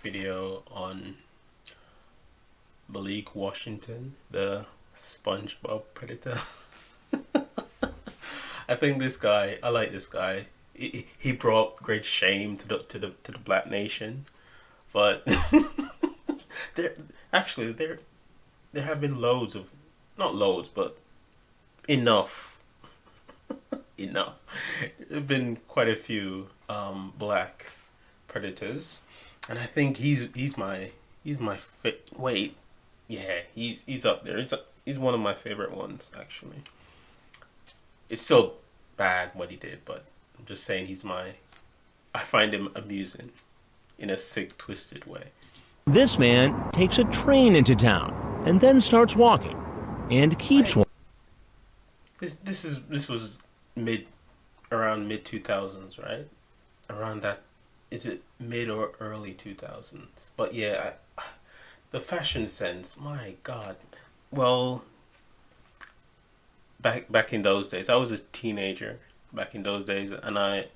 video on Malik Washington, the SpongeBob predator. I think this guy, I like this guy. He brought great shame to the black nation, but there have been loads of, not loads, but enough. Enough. There have been quite a few black predators, and I think he's my wait, yeah, he's up there. He's one of my favorite ones, actually. It's so bad what he did, but I'm just saying I find him amusing in a sick, twisted way. This man takes a train into town and then starts walking and keeps walking. This was around mid 2000s, right? Around that, is it mid or early 2000s? But yeah, the fashion sense, my God. Well, back in those days, I was a teenager back in those days, and I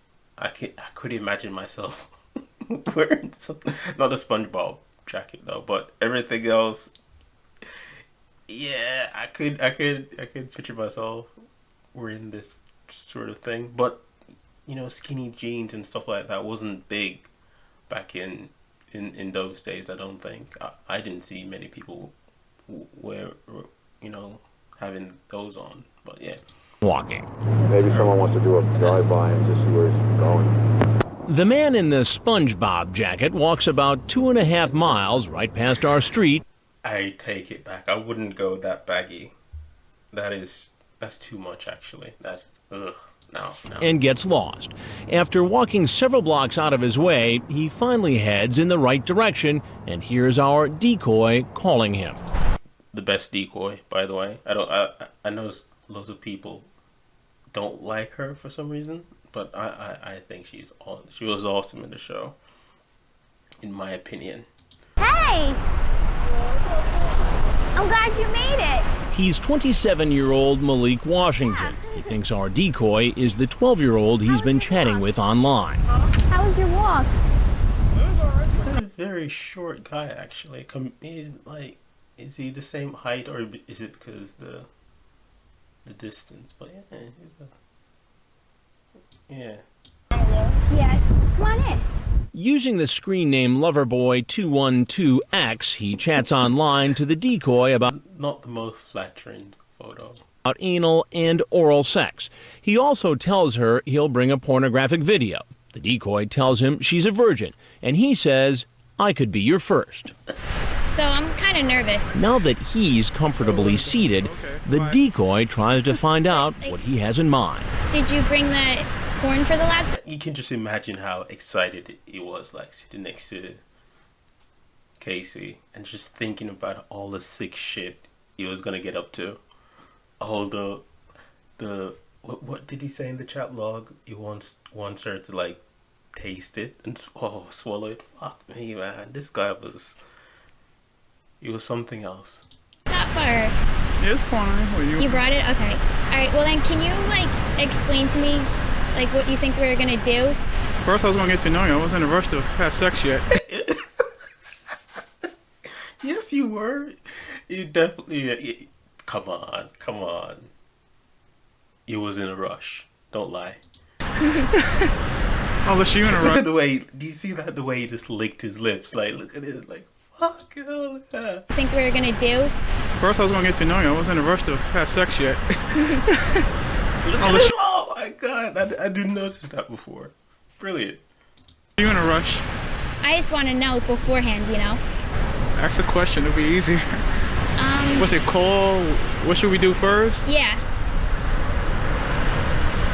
could imagine myself wearing something, not a SpongeBob jacket though, but everything else. Yeah, I could picture myself wearing this sort of thing, but skinny jeans and stuff like that wasn't big back in those days. I don't think I didn't see many people wear having those on, but yeah. Walking. Maybe someone wants to do a drive-by and just see where he's going. The man in the SpongeBob jacket walks about 2.5 miles right past our street. I take it back. I wouldn't go that baggy. That's too much, actually. That's no. And gets lost. After walking several blocks out of his way, he finally heads in the right direction and hears our decoy calling him. The best decoy, by the way. I know loads of people don't like her for some reason, but I think she was awesome in the show, in my opinion. Hey! I'm glad you made it. He's 27-year-old Malik Washington. He thinks our decoy is the 12-year-old he's been chatting with online. How was your walk? He's a very short guy, actually. Is he the same height, or is it because the distance? But yeah. Yeah, come on in. Using the screen name Loverboy212X, he chats online to the decoy about not the most flattering photo. About anal and oral sex. He also tells her he'll bring a pornographic video. The decoy tells him she's a virgin, and he says, "I could be your first." So I'm kind of nervous. Now that he's comfortably seated, the decoy tries to find out what he has in mind. Did you bring the porn for the laptop? You can just imagine how excited he was, like sitting next to Casey and just thinking about all the sick shit he was gonna get up to. All the what did he say in the chat log? He wants her to like taste it and swallow it. Fuck me, man. This guy was something else. Stop bar. Yeah, it's porn. You brought it? Okay. Alright, well then can you explain to me what you think we were gonna do? First I was gonna get to know you. I wasn't in a rush to have sex yet. Yes, you were. You definitely. Come on. You was in a rush. Don't lie. Unless you in a rush. Look at the way. Do you see that? The way he just licked his lips. Look at it. Fuck hell yeah. Think we were gonna do? First I was gonna get to know you. I wasn't in a rush to have sex yet. Oh my God! I didn't notice that before. Brilliant. You in a rush? I just want to know beforehand, Ask a question. It'll be easier. What's it called? What should we do first? Yeah.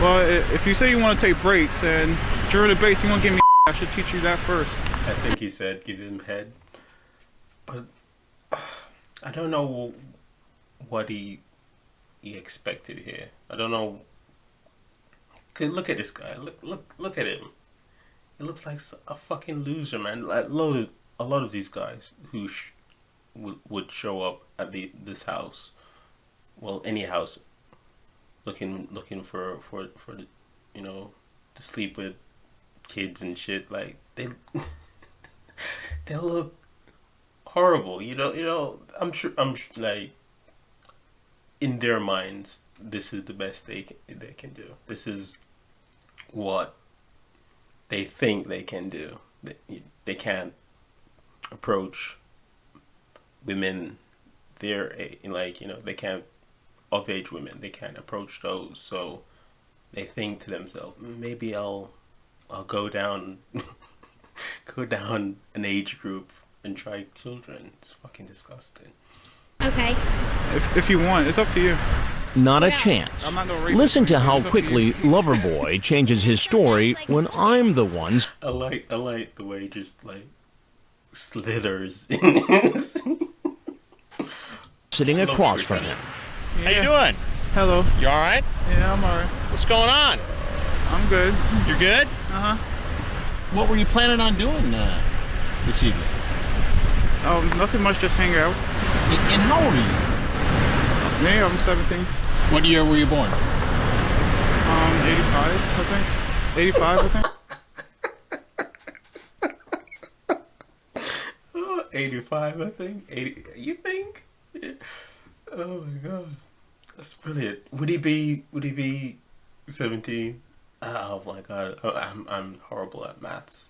Well, if you say you want to take breaks and during the breaks you want to give me I should teach you that first. I think he said give him head. But I don't know what he expected here. I don't know. Cause look at this guy. Look at him. He looks like a fucking loser, man. A lot of these guys who would show up at this house, well, any house, looking for the, to sleep with kids and shit. Like they they look horrible. Like in their minds, this is the best they can do. This is what they think they can do. They can't approach women they can't of age women. They can't approach those. So they think to themselves, maybe I'll go down go down an age group and try children. It's fucking disgusting. Okay. If you want, it's up to you. Not a chance. I'm not no rapist. Listen to how It's up to quickly you. Loverboy changes his story when I'm the one I like the way he just like slithers in. sitting across from him. How you doing? Hello. You all right? Yeah, I'm alright. What's going on? I'm good. You're good? Uh huh. What were you planning on doing this evening? Nothing much. Just hang out. And how old are you? Me, I'm 17. What year were you born? 85, I think. 85, I think. 85, I think. 80, you think? Yeah. Oh my god, that's brilliant. Would he be 17? Oh my god, I'm horrible at maths.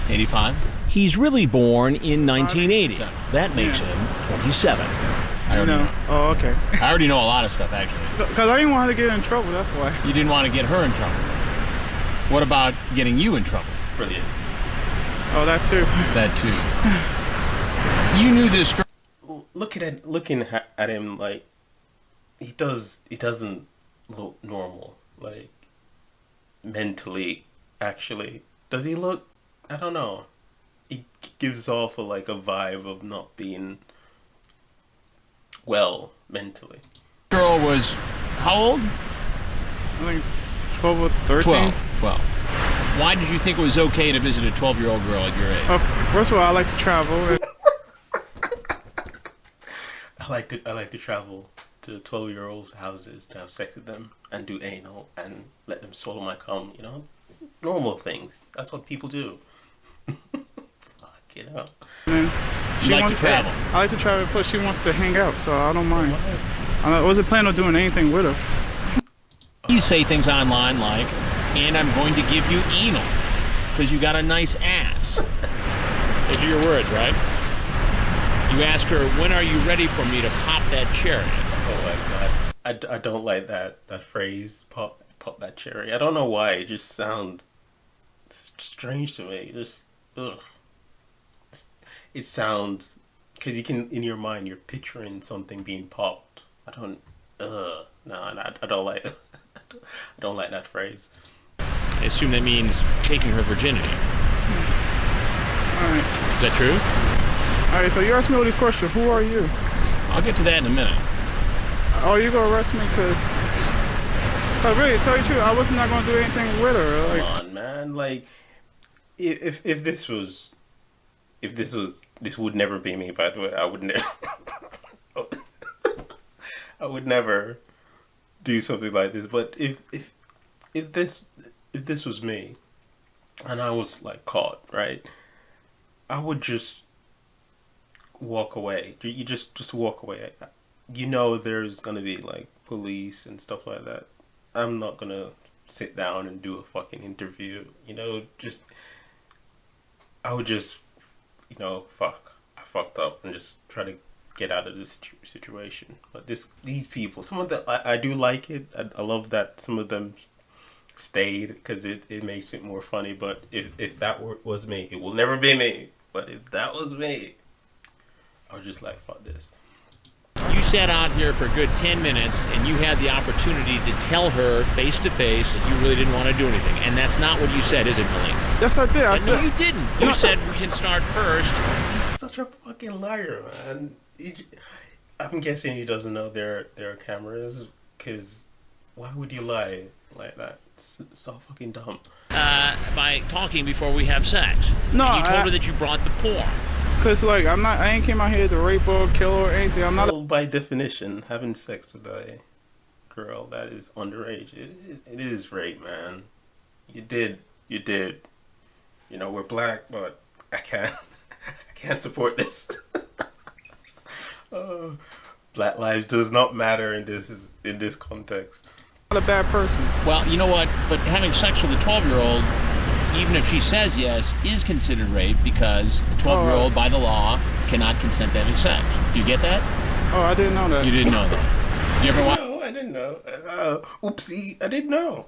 85? He's really born in 1980. That makes him 27. I already know. Oh, okay. I already know a lot of stuff, actually. Because I didn't want her to get in trouble, that's why. You didn't want to get her in trouble. What about getting you in trouble? Brilliant. Oh, that too. That too. You knew this girl. Looking at him, like he doesn't look normal, like mentally. Actually, does he look? I don't know. He gives off a vibe of not being well mentally. Girl was how old? I think 12 or 13. 12. Why did you think it was okay to visit a 12-year-old girl at your age? First of all, I like to travel. I like to travel to 12-year-olds' houses to have sex with them and do anal and let them swallow my cum. Normal things. That's what people do. Fuck, And You like to travel? I like to travel. Plus, she wants to hang out, so I don't mind. I wasn't planning on doing anything with her. You say things online like, and I'm going to give you anal because you got a nice ass. Those are your words, right? You ask her, when are you ready for me to pop that cherry? Oh my god. I don't like that phrase, pop that cherry. I don't know why. It just sounds strange to me. Just, ugh. It sounds, because you can, in your mind, you're picturing something being popped. I don't like I don't like that phrase. I assume that means taking her virginity. Alright. Is that true? Alright, so you asked me all these questions. Who are you? I'll get to that in a minute. Oh, you gonna arrest me because... really, to tell you the truth, I was not gonna do anything with her. Like, Come on, man. Like, if this would never be me, by the way. I would never... I would never do something like this. But if this was me, and I was caught, right? I would just walk away. You just walk away. There's gonna be police and stuff like that. I'm not gonna sit down and do a fucking interview. I would just, fuck. I fucked up and just try to get out of this situation. But these people, some of them, I do like it. I love that some of them stayed because it makes it more funny. But if that was me, it will never be me. But if that was me, I was just like, fuck this. You sat out here for a good 10 minutes and you had the opportunity to tell her face to face that you really didn't want to do anything. And that's not what you said, is it, Malik? yes, I did. No, you didn't. You said we can start first. He's such a fucking liar, man. I'm guessing he doesn't know there are cameras, because why would you lie like that? It's so fucking dumb. By talking before we have sex. No, And you told her that you brought the porn. Because, I ain't came out here to rape or kill or anything. I'm not... Well, by definition, having sex with a girl that is underage, it is rape, man. You did. We're black, but I can't. I can't support this. Black lives does not matter in this context. Not a bad person. Well, you know what? But having sex with a 12-year-old, even if she says yes, is considered rape because a 12-year-old, by the law, cannot consent to having sex. Do you get that? Oh, I didn't know that. You didn't know that. You ever watch? No, I didn't know. Oopsie, I didn't know.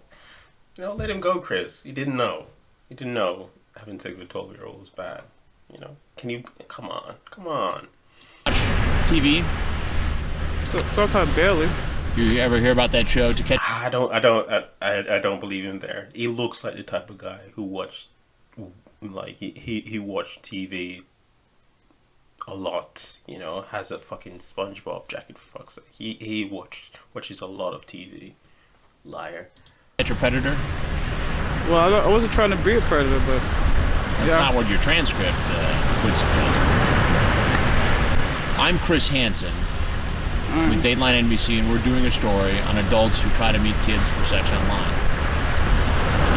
You know, let him go, Chris. He didn't know. He didn't know having sex with a 12-year-old was bad. You know, can you? Come on. TV? So, sometimes barely. You ever hear about that show To Catch? I don't believe him there. He looks like the type of guy who watched, like he watched TV a lot. You know, has a fucking SpongeBob jacket for fuck's sake. He watches a lot of TV. Liar. Catch a Predator? Well, I wasn't trying to be a predator, but That's yeah. not what your transcript would suggest. I'm Chris Hansen with Dateline NBC, and we're doing a story on adults who try to meet kids for sex online.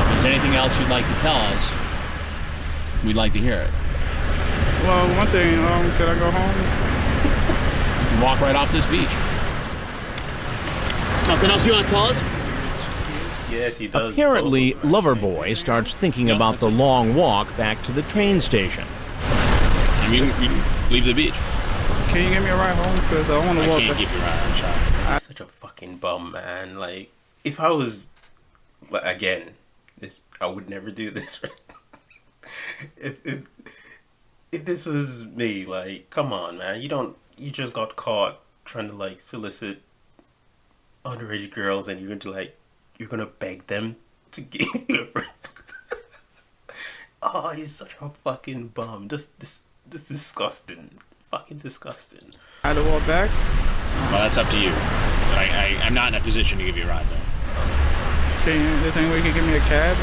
If there's anything else you'd like to tell us, we'd like to hear it. Well, one thing, could I go home? You can walk right off this beach. Nothing else you want to tell us? Yes, he does. Apparently, Both of them, actually. Loverboy starts thinking about the long walk back to the train station. I mean, we leave the beach. Can you give me a ride home? Because I want to I walk. can't give you a ride. I'm sorry. He's such a fucking bum, man. Like, if I was, like, again, this I would never do this. if this was me, like, come on, man. You just got caught trying to like solicit underage girls, and you're gonna beg them to give you a Oh, he's such a fucking bum. This disgusting. Fucking disgusting. I had to walk back. Well, that's up to you. But I'm not in a position to give you a ride, though. Is there any way you can give me a cab?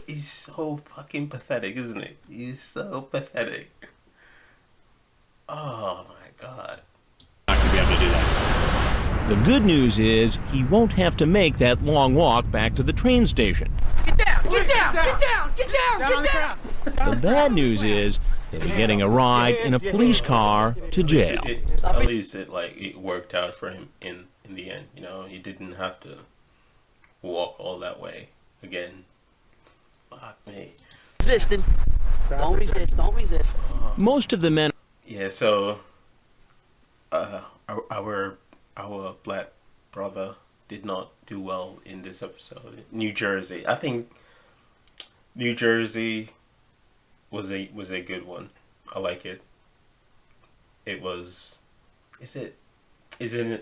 He's so fucking pathetic, isn't he? He's so pathetic. Oh my god. I'm not going to be able to do that. The good news is he won't have to make that long walk back to the train station. Get down! Get down! Get down! Get down! Get down! The bad news is he'll be getting a ride in a police car to jail. At least it worked out for him in the end. You know, he didn't have to walk all that way again. Fuck me. Resisting. Don't resist. Don't resist. Most of the men Yeah. So, our black brother did not do well in this episode. New Jersey. I think New Jersey was a good one. I like it. It was. Is it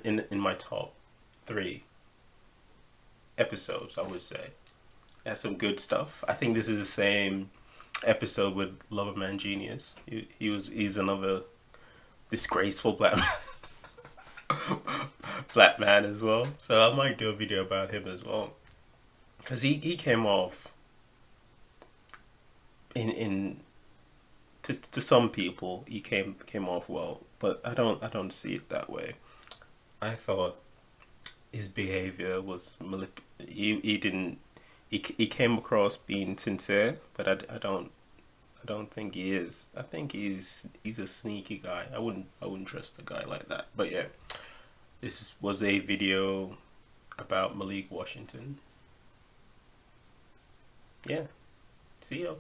in my top 3 episodes? I would say. It has some good stuff. I think this is the same episode with Loverman Genius. He's another disgraceful black man. Black man as well. So I might do a video about him as well. Because he came off to some people he came off well, but I don't see it that way. I thought his behavior was he came across being sincere, but I don't think he is. I think he's a sneaky guy. I wouldn't trust a guy like that. But yeah, this was a video about Malik Washington. Yeah, see you.